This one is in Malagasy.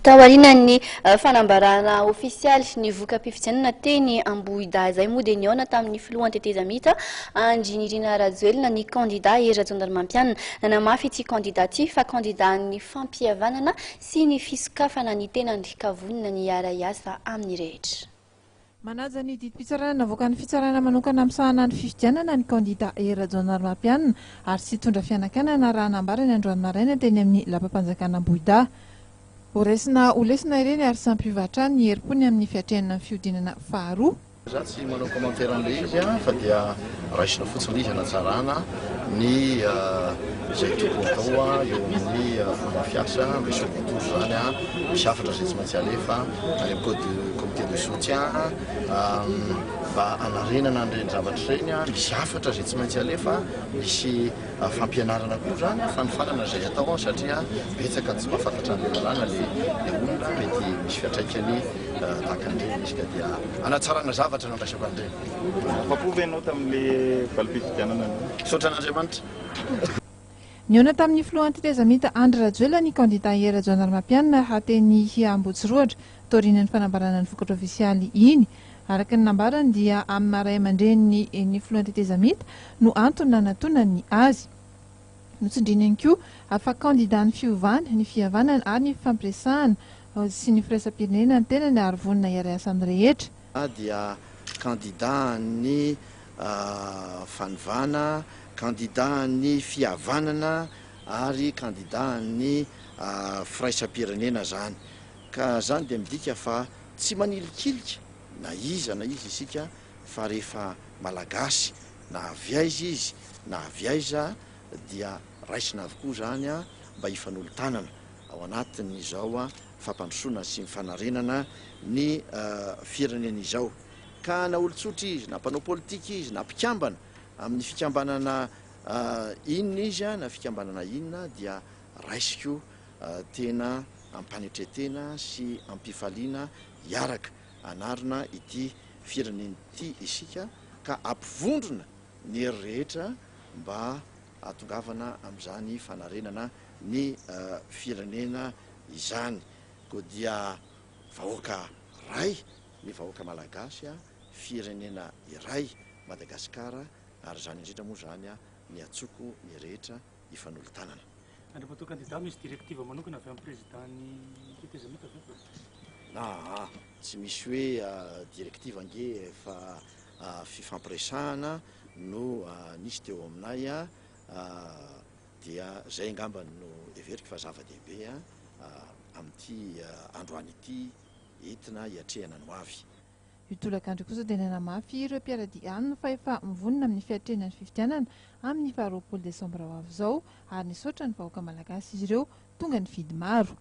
taorian'ny fanambarana ofisialy ny voka-pifidianana teny Ambohida zay moa dia niaona tamin'ny filohan'ny tetezamita Andrinirina Rajoelina ny candidat era-jandarmampianina nanamafy ity candidat ity fa candidat ny fampihavanana sy ny fisokafana ny tenany kavonina ny ara-iasa amin'ny rehetra. Manaja ny didim-pitsarana navoaka ny fitsarana manokana amsahana ny fifidianana ny candidat era-jandarmampianina ary sy tondra fianakanana raha nambarany androany maraina teny amin'ny lapam-panjakana Ambohida. Olesina ireny ary sampivatra ny herim-pony amin'ny fiatrenana fiodinana faharoa. Za tsy manao commentaire an'ilay izy fa dia raisina fotsiny izy anatsarana ny izay tokony atao eo amin'ny fomba fiasa misy tontolo zany misy hafatra izay tsy maintsy alefa any amin'ny comité de soutien mba anarenana an'ireny zavatra ireny misy hafatra izay tsy maintsy alefa misy fampianarana koa zany fanifanana izay atao satria betsaka tsy mahafantatra ny lalàna le olona mety misy fiatraikany tahaka an'ireny izy ka dia anatsarana zavatra nandraisako an'ireny. Mpapovy ianao tamin'ilay valim-pifidianana Sotran'Andriamanitra. Niaona tamin'ny filohan'ny tetezamita Andry Rajoelina ny candidat era-jandarmampianina hateny Ambohitsiroatra taorian'ny fanambarana ny vokatra ofisialy iny. Araka ny nambarany dia amin'ny maray aman-dreny ny filohan'ny tetezamita no antony nanatonany azy. Notsindriny ihany koa afa candidat ny fiovana, ny fihavanana ary ny fampiresahana sy ny firaisam-pirenena ny tenany ary vonina iara-iasa amin'ny rehetra. Dia candidat ny fanivana, candidat ny fihavanana ary candidat ny firaisam-pirenena zany. Ka zany dia midika fa tsy manilikilika na izy isika fa rehefa malagasy na aviaiza izy na aviaiza dia raisina avokoa zany mba hifanolo-tanana ao anatin'izao fampandrosoana sy mifanarenana ny firenena izao. Ka na olon-tsotra izy na mpanao politika izy na mpikambana amin'ny fikambanana inona izy na fikambanana inona dia raisiko tena ampanetretena sy ampifaliana hiaraka anarina ity firenena ity isika ka ampivondrona ny hery rehetra mba atongavana amin'izany fanarenana ny firenena izany. Ko dia vahoaka ray ny vahoaka malagasy firenena iray Madagasikara ary zany indrindra moa zany ny atsoko ny rehetra hifanolo-tanana. Andriamantoa candidat misy directive manokana avy amin'ny présidentny tetezamita ve? Tsy misy hoe directive ange fa fifampiresahana no nisy teo aminay dia zay angambany no everiko fa zava-dehibe amin'ity androany ity entina hiatrehana ny hoavy. Io tolakandro kosa dia nanamafy ireo mpiara-dianina fa efa mivonina amin'ny fiatrenan'ny fifidianana amin'ny 20 Desambra ho avy izao ary nisaotra ny vahoaka malagasy izy ireo tonga ny vidy maro.